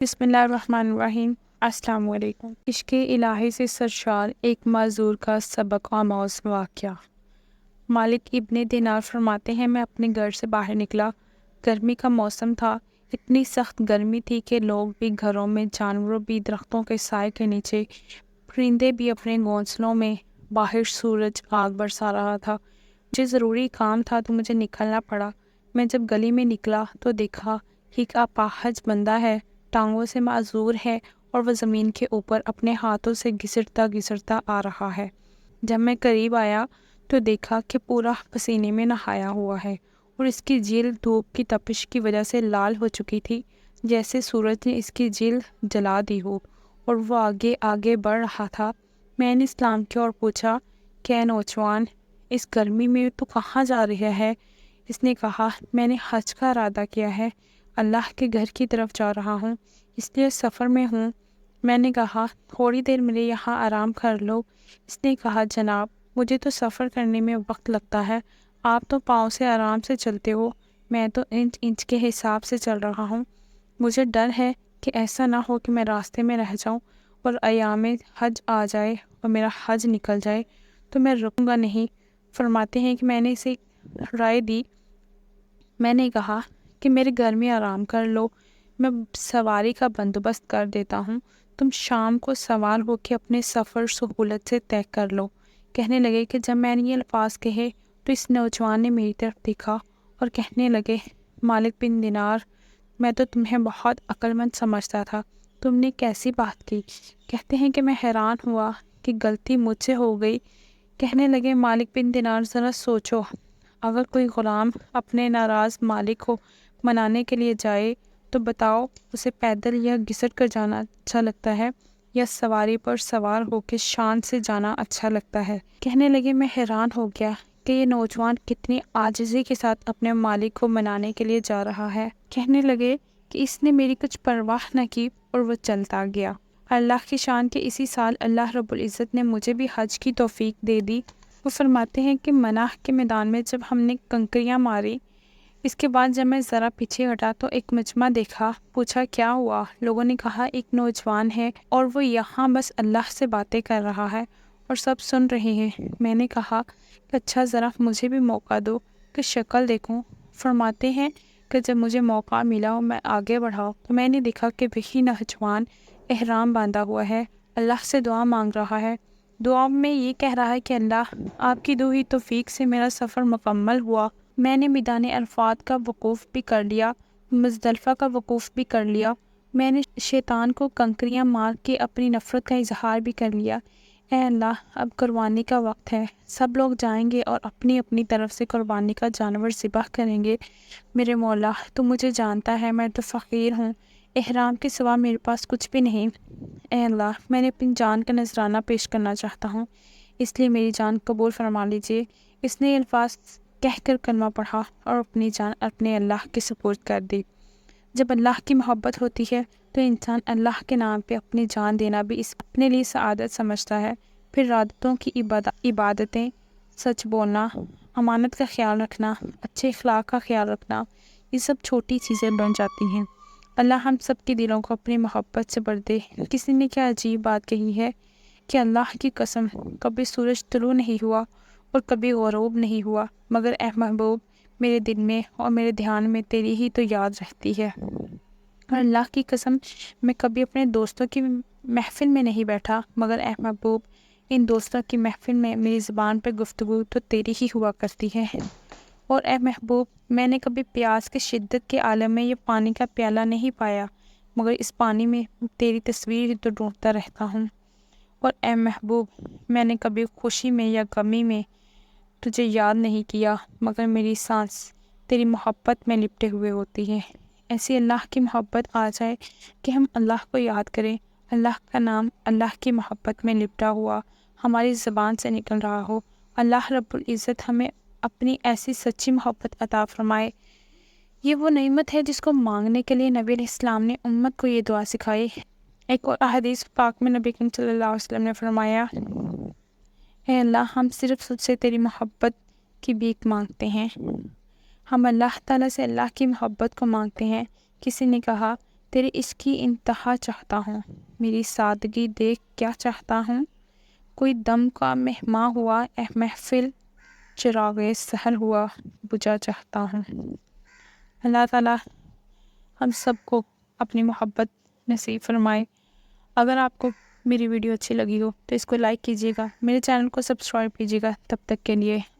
بسم اللہ الرحمن الرحیم۔ السلام علیکم۔ عشق الہی سے سرشار ایک معذور کا سبق آموز واقعہ۔ مالک ابن دینار فرماتے ہیں، میں اپنے گھر سے باہر نکلا، گرمی کا موسم تھا، اتنی سخت گرمی تھی کہ لوگ بھی گھروں میں، جانوروں بھی درختوں کے سائے کے نیچے، پرندے بھی اپنے گھونسلوں میں، باہر سورج آگ برسا رہا تھا۔ مجھے ضروری کام تھا تو مجھے نکلنا پڑا۔ میں جب گلی میں نکلا تو دیکھا کہ ایک اپاہج بندہ ہے، ٹانگوں سے معذور ہے اور وہ زمین کے اوپر اپنے ہاتھوں سے گھسٹتا آ رہا ہے۔ جب میں قریب آیا تو دیکھا کہ پورا پسینے میں نہایا ہوا ہے اور اس کی جلد دھوپ کی تپش کی وجہ سے لال ہو چکی تھی، جیسے سورج نے اس کی جلد جلا دی ہو، اور وہ آگے آگے بڑھ رہا تھا۔ میں نے اسلام کی اور پوچھا کہ اے نوجوان، اس گرمی میں تو کہاں جا رہا ہے؟ اس نے کہا، میں نے حج کا ارادہ کیا ہے، اللہ کے گھر کی طرف جا رہا ہوں، اس لیے سفر میں ہوں۔ میں نے کہا، تھوڑی دیر میرے یہاں آرام کر لو۔ اس نے کہا، جناب، مجھے تو سفر کرنے میں وقت لگتا ہے، آپ تو پاؤں سے آرام سے چلتے ہو، میں تو انچ انچ کے حساب سے چل رہا ہوں۔ مجھے ڈر ہے کہ ایسا نہ ہو کہ میں راستے میں رہ جاؤں اور ایام حج آ جائے اور میرا حج نکل جائے تو میں رکوں گا نہیں۔ فرماتے ہیں کہ میں نے اسے رائے دی۔ میں نے کہا کہ میرے گھر میں آرام کر لو، میں سواری کا بندوبست کر دیتا ہوں، تم شام کو سوار ہو کے اپنے سفر سہولت سے طے کر لو۔ کہنے لگے کہ جب میں نے یہ الفاظ کہے تو اس نوجوان نے میری طرف دیکھا اور کہنے لگے، مالک بن دینار، میں تو تمہیں بہت عقل مند سمجھتا تھا، تم نے کیسی بات کی؟ کہتے ہیں کہ میں حیران ہوا کہ غلطی مجھ سے ہو گئی۔ کہنے لگے، مالک بن دینار، ذرا سوچو، اگر کوئی غلام اپنے ناراض مالک کو منانے کے لیے جائے تو بتاؤ، اسے پیدل یا گھسٹ کر جانا اچھا لگتا ہے یا سواری پر سوار ہو کے شان سے جانا اچھا لگتا ہے؟ کہنے لگے، میں حیران ہو گیا کہ یہ نوجوان کتنی عاجزی کے ساتھ اپنے مالک کو منانے کے لیے جا رہا ہے۔ کہنے لگے کہ اس نے میری کچھ پرواہ نہ کی اور وہ چلتا گیا۔ اللہ کی شان کے اسی سال اللہ رب العزت نے مجھے بھی حج کی توفیق دے دی۔ وہ فرماتے ہیں کہ مناح کے میدان میں جب ہم نے کنکریاں ماری، اس کے بعد جب میں ذرا پیچھے ہٹا تو ایک مجمع دیکھا۔ پوچھا، کیا ہوا؟ لوگوں نے کہا، ایک نوجوان ہے اور وہ یہاں بس اللہ سے باتیں کر رہا ہے اور سب سن رہے ہیں۔ میں نے کہا کہ اچھا، ذرا مجھے بھی موقع دو کہ شکل دیکھوں۔ فرماتے ہیں کہ جب مجھے موقع ملا اور میں آگے بڑھا تو میں نے دیکھا کہ وہی نوجوان احرام باندھا ہوا ہے، اللہ سے دعا مانگ رہا ہے۔ دعا میں یہ کہہ رہا ہے کہ اللہ، آپ کی دی ہوئی توفیق سے میرا سفر مکمل ہوا، میں نے میدان عرفات کا وقوف بھی کر لیا، مزدلفہ کا وقوف بھی کر لیا، میں نے شیطان کو کنکریاں مار کے اپنی نفرت کا اظہار بھی کر لیا۔ اے اللہ، اب قربانی کا وقت ہے، سب لوگ جائیں گے اور اپنی اپنی طرف سے قربانی کا جانور ذبح کریں گے۔ میرے مولا، تو مجھے جانتا ہے، میں تو فقیر ہوں، احرام کے سوا میرے پاس کچھ بھی نہیں۔ اے اللہ، میں نے اپنی جان کا نذرانہ پیش کرنا چاہتا ہوں، اس لیے میری جان قبول فرما لیجیے۔ اس نے یہ الفاظ کہہ کر کلمہ پڑھا اور اپنی جان اپنے اللہ کے سپرد کر دی۔ جب اللہ کی محبت ہوتی ہے تو انسان اللہ کے نام پہ اپنی جان دینا بھی اس اپنے لیے سعادت سمجھتا ہے۔ پھر عادتوں کی عبادتیں، سچ بولنا، امانت کا خیال رکھنا، اچھے اخلاق کا خیال رکھنا، یہ سب چھوٹی چیزیں بن جاتی ہیں۔ اللہ ہم سب کے دلوں کو اپنی محبت سے بھر دے۔ کسی نے کیا عجیب بات کہی ہے کہ اللہ کی قسم، کبھی سورج طلوع نہیں ہوا اور کبھی غروب نہیں ہوا، مگر اے محبوب، میرے دل میں اور میرے دھیان میں تیری ہی تو یاد رہتی ہے۔ اور اللہ کی قسم، میں کبھی اپنے دوستوں کی محفل میں نہیں بیٹھا، مگر اے محبوب، ان دوستوں کی محفل میں میری زبان پہ گفتگو تو تیری ہی ہوا کرتی ہے۔ اور اے محبوب، میں نے کبھی پیاس کی شدت کے عالم میں یہ پانی کا پیالہ نہیں پایا، مگر اس پانی میں تیری تصویر ہی تو ڈھونڈتا رہتا ہوں۔ اور اے محبوب، میں نے کبھی خوشی میں یا غمی میں تجھے یاد نہیں کیا، مگر میری سانس تیری محبت میں لپٹے ہوئے ہوتی ہے۔ ایسی اللہ کی محبت آ جائے کہ ہم اللہ کو یاد کریں، اللہ کا نام اللہ کی محبت میں لپٹا ہوا ہماری زبان سے نکل رہا ہو۔ اللہ رب العزت ہمیں اپنی ایسی سچی محبت عطا فرمائے۔ یہ وہ نعمت ہے جس کو مانگنے کے لیے نبی علیہ السلام نے امت کو یہ دعا سکھائی۔ ایک اور حدیث پاک میں نبی کریم صلی اللہ علیہ وسلم نے فرمایا، اے اللہ، ہم صرف تجھ سے تیری محبت کی بھیک مانگتے ہیں، ہم اللہ تعالیٰ سے اللہ کی محبت کو مانگتے ہیں۔ کسی نے کہا تیرے عشق کی انتہا چاہتا ہوں، میری سادگی دیکھ کیا چاہتا ہوں، کوئی دم کا مہماں ہوا اے محفل، چراغ سحر ہوا بجھا چاہتا ہوں۔ اللہ تعالیٰ ہم سب کو اپنی محبت نصیب فرمائے۔ اگر آپ کو میری ویڈیو اچھی لگی ہو تو اس کو لائک کیجیے گا، میرے چینل کو سبسکرائب کیجیے گا۔ تب تک کے لیے